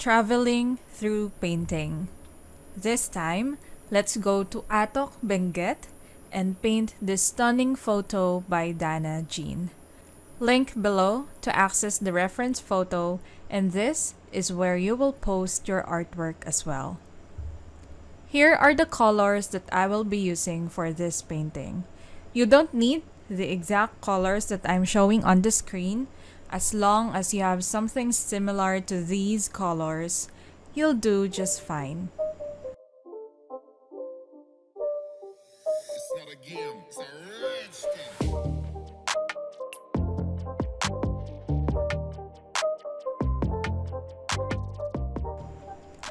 Traveling through painting. This time, let's go to Atok, Benguet and paint this stunning photo by Dana Jean. Link below to access the reference photo, and this is where you will post your artwork as well. Here are the colors that I will be using for this painting. You don't need the exact colors that I'm showing on the screen. As long as you have something similar to these colors, you'll do just fine. It's not a game, it's a rage thing.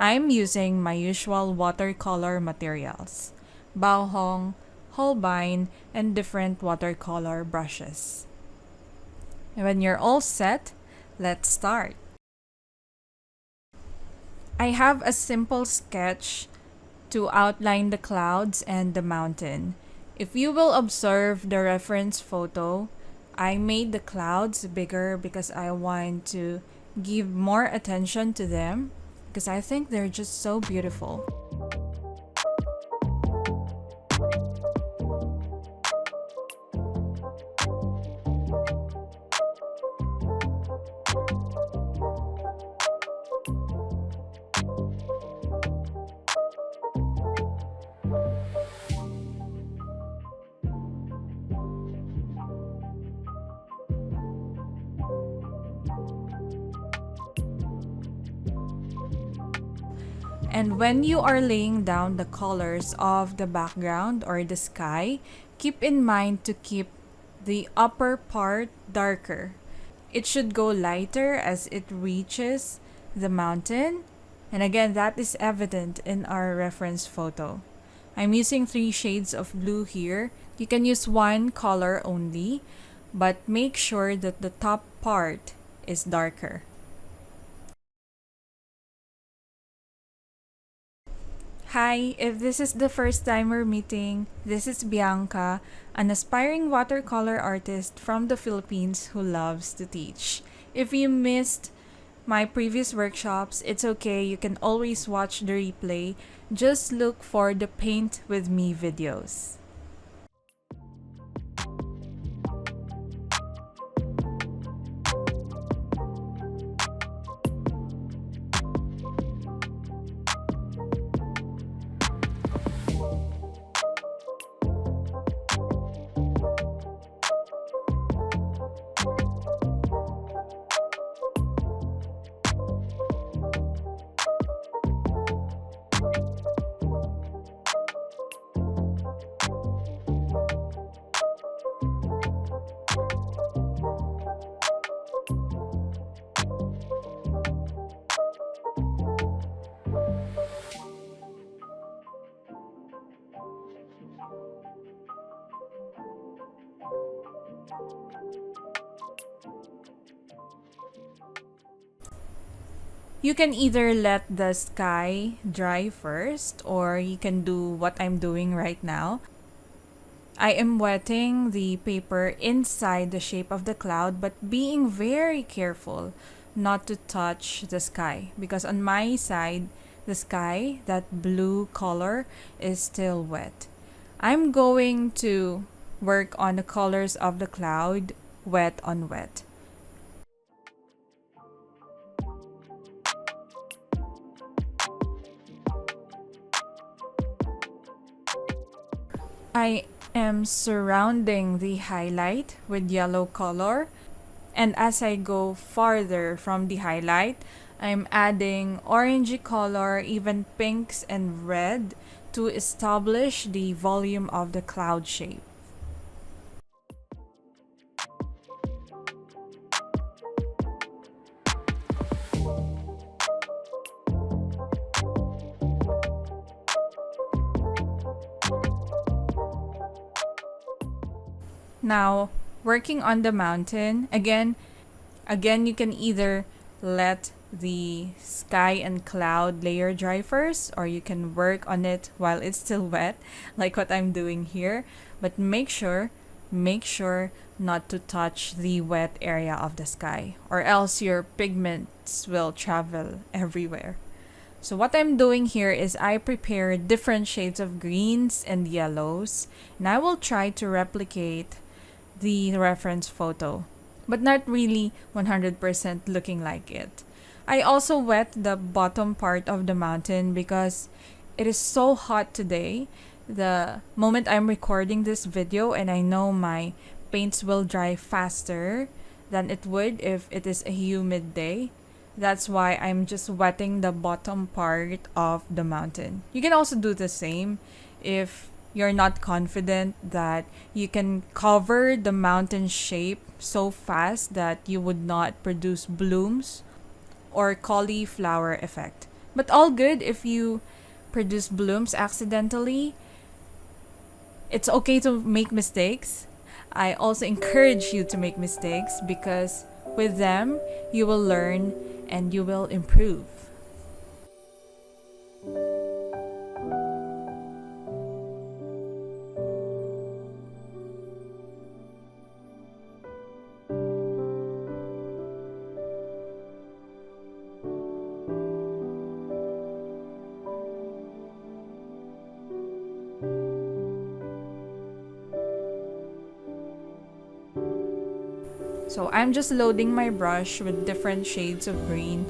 I'm using my usual watercolor materials, Bauhong, Holbein, and different watercolor brushes. When you're all set, let's start. I have a simple sketch to outline the clouds and the mountain. If you will observe the reference photo, I made the clouds bigger because I want to give more attention to them because I think they're just so beautiful. And when you are laying down the colors of the background or the sky, keep in mind to keep the upper part darker. It should go lighter as it reaches the mountain. And again, that is evident in our reference photo. I'm using 3 shades of blue here. You can use one color only, but make sure that the top part is darker. Hi, if this is the first time we're meeting, this is Bianca, an aspiring watercolor artist from the Philippines who loves to teach. If you missed my previous workshops, it's okay, you can always watch the replay. Just look for the Paint With Me videos. You can either let the sky dry first or you can do what I'm doing right now. I am wetting the paper inside the shape of the cloud but being very careful not to touch the sky because on my side, the sky, that blue color, is still wet. I'm going to work on the colors of the cloud wet on wet. I am surrounding the highlight with yellow color, and as I go farther from the highlight, I'm adding orangey color, even pinks and red to establish the volume of the cloud shape. Now, working on the mountain, again you can either let the sky and cloud layer dry first or you can work on it while it's still wet, like what I'm doing here. But make sure make sure not to touch the wet area of the sky, or else your pigments will travel everywhere. So what I'm doing here is I prepared different shades of greens and yellows, and I will try to replicate the reference photo, but not really 100% looking like it. I also wet the bottom part of the mountain because it is so hot today. The moment I'm recording this video, and I know my paints will dry faster than it would if it is a humid day. That's why I'm just wetting the bottom part of the mountain. You can also do the same if you're not confident that you can cover the mountain shape so fast that you would not produce blooms or cauliflower effect. But all good if you produce blooms accidentally. It's okay to make mistakes. I also encourage you to make mistakes because with them, you will learn and you will improve. So I'm just loading my brush with different shades of green.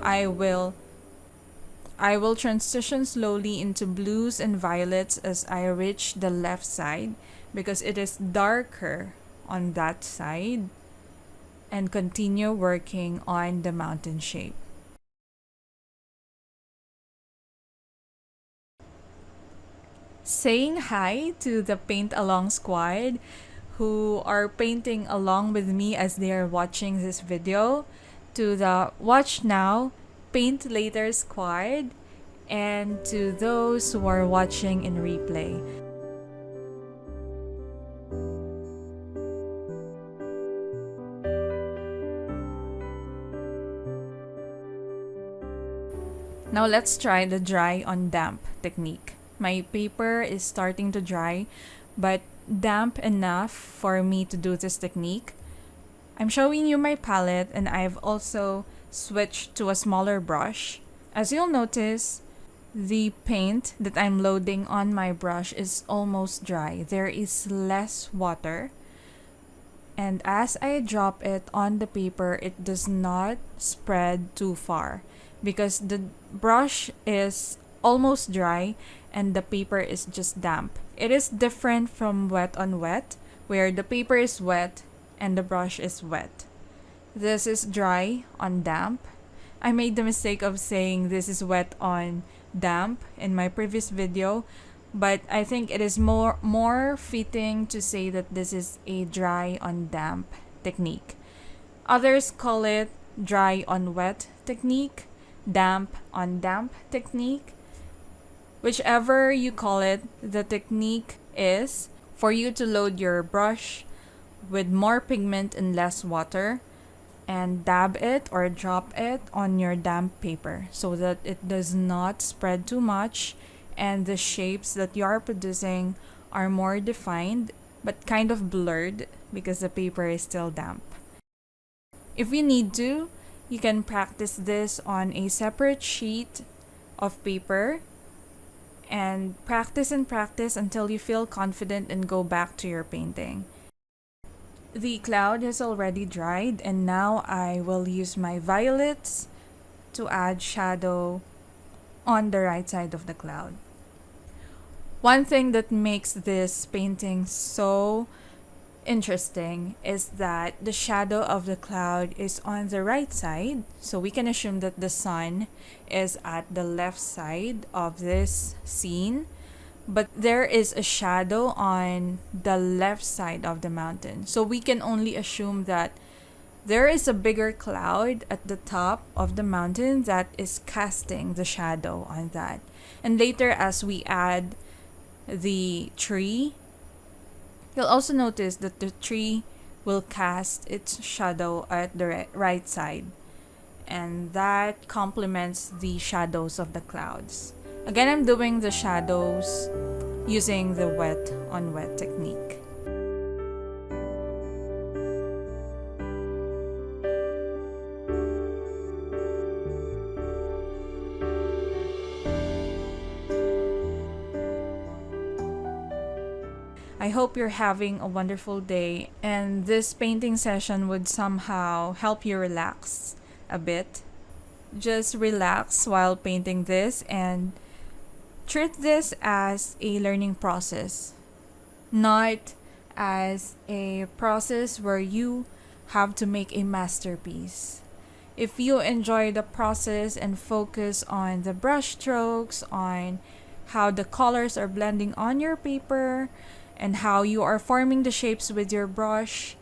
I will transition slowly into blues and violets as I reach the left side because it is darker on that side, and continue working on the mountain shape. Saying hi to the Paint Along squad who are painting along with me as they are watching this video, to the Watch Now, Paint Later squad, and to those who are watching in replay. Now let's try the dry on damp technique. My paper is starting to dry, but damp enough for me to do this technique. I'm showing you my palette, and I've also switched to a smaller brush. As you'll notice, the paint that I'm loading on my brush is almost dry. There is less water. And as I drop it on the paper, it does not spread too far because the brush is almost dry and the paper is just damp. It is different from wet on wet, where the paper is wet and the brush is wet. This is dry on damp. I made the mistake of saying this is wet on damp in my previous video, but I think it is more fitting to say that this is a dry on damp technique. Others call it dry on wet technique, damp on damp technique. Whichever you call it, the technique is for you to load your brush with more pigment and less water and dab it or drop it on your damp paper so that it does not spread too much and the shapes that you are producing are more defined but kind of blurred because the paper is still damp. If you need to, you can practice this on a separate sheet of paper and practice until you feel confident and go back to your painting. The cloud has already dried, and now I will use my violets to add shadow on the right side of the cloud. One thing that makes this painting so interesting is that the shadow of the cloud is on the right side, so we can assume that the sun is at the left side of this scene, but there is a shadow on the left side of the mountain, so we can only assume that there is a bigger cloud at the top of the mountain that is casting the shadow on that. And later, as we add the tree, you'll also notice that the tree will cast its shadow at the right side, and that complements the shadows of the clouds. Again, I'm doing the shadows using the wet on wet technique. I hope you're having a wonderful day and this painting session would somehow help you relax a bit. Just relax while painting this and treat this as a learning process, not as a process where you have to make a masterpiece. If you enjoy the process and focus on the brush strokes, on how the colors are blending on your paper, and how you are forming the shapes with your brush,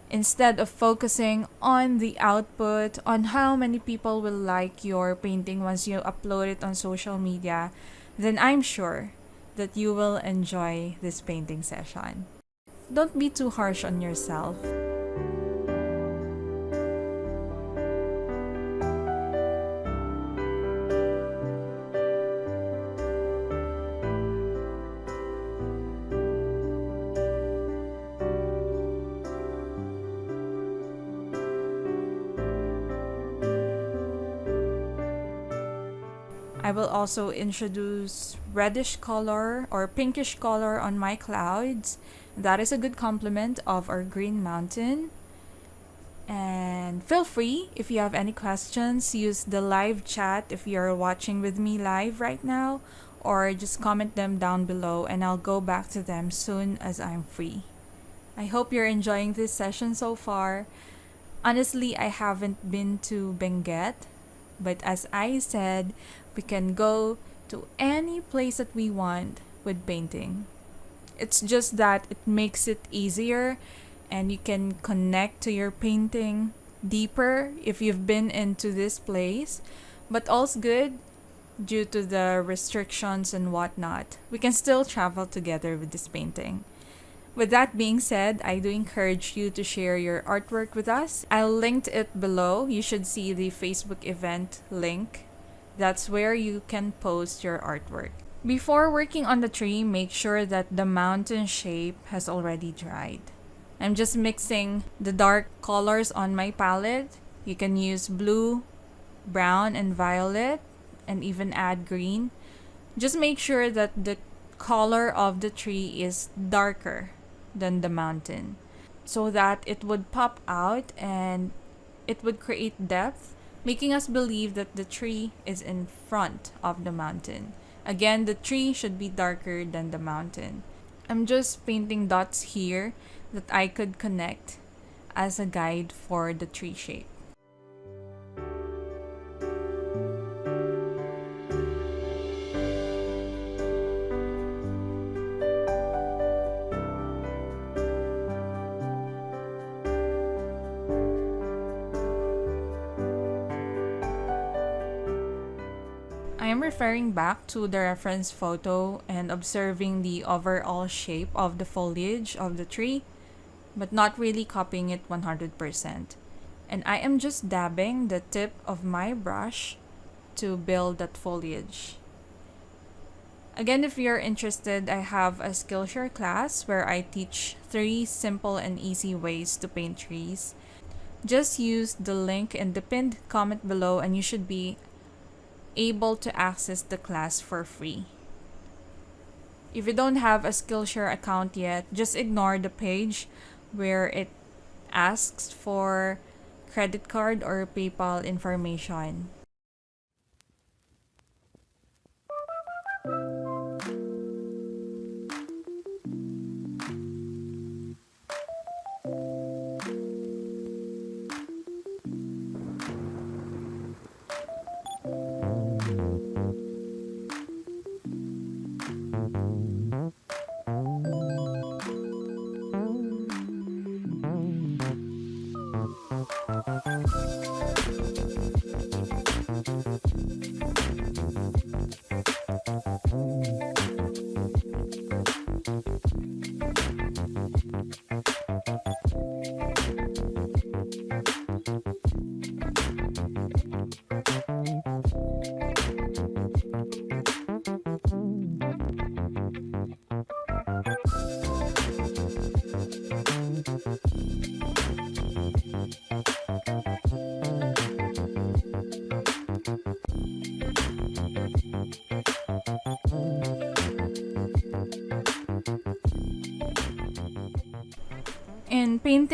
instead of focusing on the output, on how many people will like your painting once you upload it on social media, then I'm sure that you will enjoy this painting session. Don't be too harsh on yourself. I will also introduce reddish color or pinkish color on my clouds. That is a good complement of our green mountain. And feel free, if you have any questions, use the live chat if you're watching with me live right now, or just comment them down below and I'll go back to them soon as I'm free. I hope you're enjoying this session so far. Honestly, I haven't been to Benguet, but as I said, we can go to any place that we want with painting. It's just that it makes it easier and you can connect to your painting deeper if you've been into this place. But all's good due to the restrictions and whatnot. We can still travel together with this painting. With that being said, I do encourage you to share your artwork with us. I'll link it below. You should see the Facebook event link. That's where you can post your artwork. Before working on the tree, make sure that the mountain shape has already dried. I'm just mixing the dark colors on my palette. You can use blue, brown, and violet, and even add green. Just make sure that the color of the tree is darker than the mountain so that it would pop out and it would create depth, making us believe that the tree is in front of the mountain. Again, the tree should be darker than the mountain. I'm just painting dots here that I could connect as a guide for the tree shape. I am referring back to the reference photo and observing the overall shape of the foliage of the tree, but not really copying it 100%. And I am just dabbing the tip of my brush to build that foliage. Again, if you're interested, I have a Skillshare class where I teach 3 simple and easy ways to paint trees. Just use the link in the pinned comment below and you should be able to access the class for free. If you don't have a Skillshare account yet, just ignore the page where it asks for credit card or PayPal information.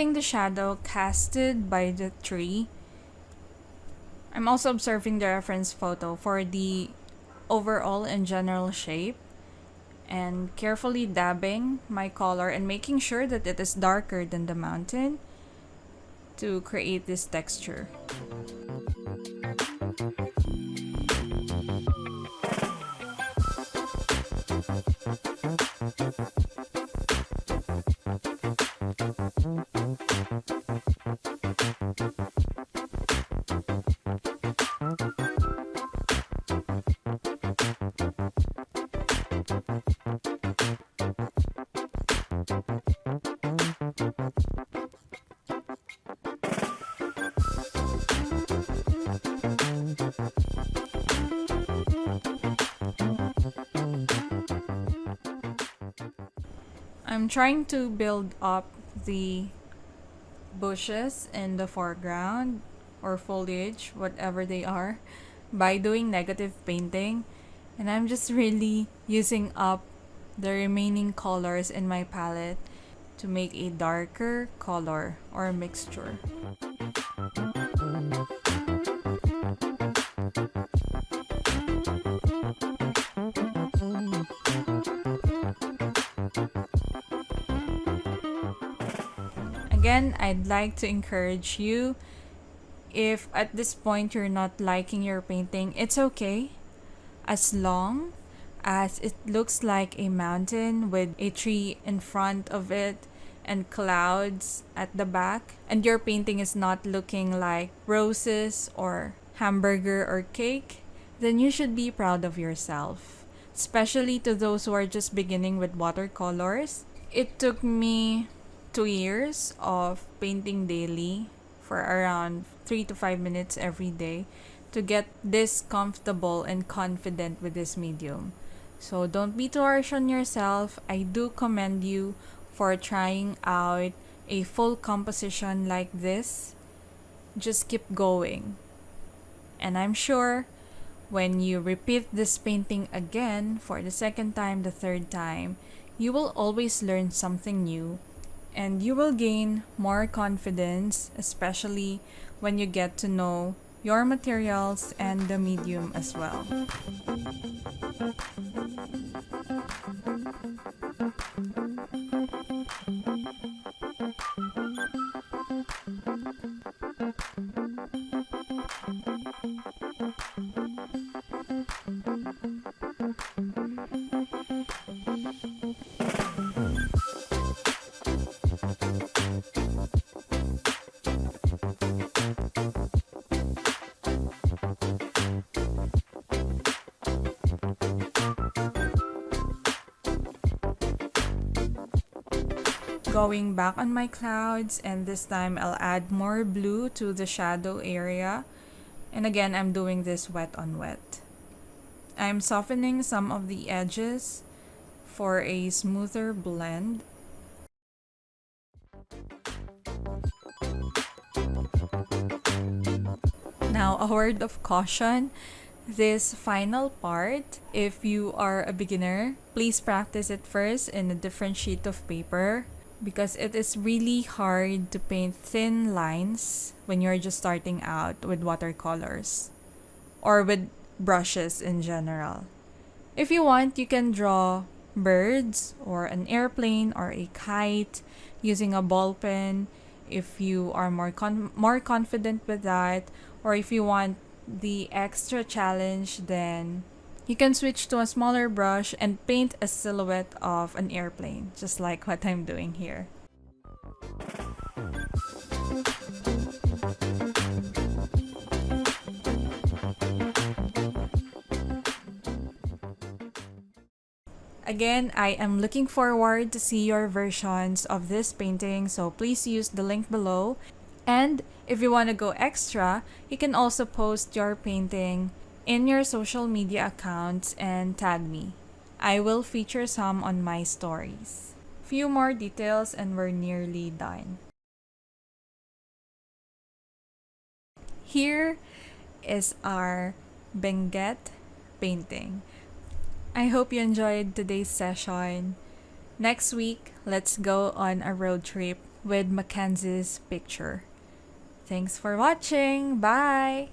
painting the shadow casted by the tree, I'm also observing the reference photo for the overall and general shape and carefully dabbing my color and making sure that it is darker than the mountain to create this texture. I'm trying to build up the bushes in the foreground or foliage, whatever they are, by doing negative painting. And I'm just really using up the remaining colors in my palette to make a darker color or mixture. Again, I'd like to encourage you, if at this point you're not liking your painting, it's okay. As long as it looks like a mountain with a tree in front of it and clouds at the back, and your painting is not looking like roses or hamburger or cake, then you should be proud of yourself. Especially to those who are just beginning with watercolors. It took me 2 years of painting daily for around 3 to 5 minutes every day to get this comfortable and confident with this medium. So don't be too harsh on yourself. I do commend you for trying out a full composition like this. Just keep going. And I'm sure when you repeat this painting again for the second time, the third time, you will always learn something new and you will gain more confidence, especially when you get to know your materials and the medium as well. Going back on my clouds, and this time I'll add more blue to the shadow area. And again, I'm doing this wet on wet. I'm softening some of the edges for a smoother blend. Now, a word of caution. This final part, if you are a beginner, please practice it first in a different sheet of paper because it is really hard to paint thin lines when you're just starting out with watercolors or with brushes in general. If you want, you can draw birds or an airplane or a kite using a ball pen if you are more confident with that, or if you want the extra challenge, then you can switch to a smaller brush and paint a silhouette of an airplane, just like what I'm doing here. Again, I am looking forward to see your versions of this painting, so please use the link below. And if you want to go extra, you can also post your painting in your social media accounts and tag me. I will feature some on my stories. Few more details and we're nearly done. Here is our Benguet painting. I hope you enjoyed today's session. Next week, let's go on a road trip with Mackenzie's picture. Thanks for watching. Bye!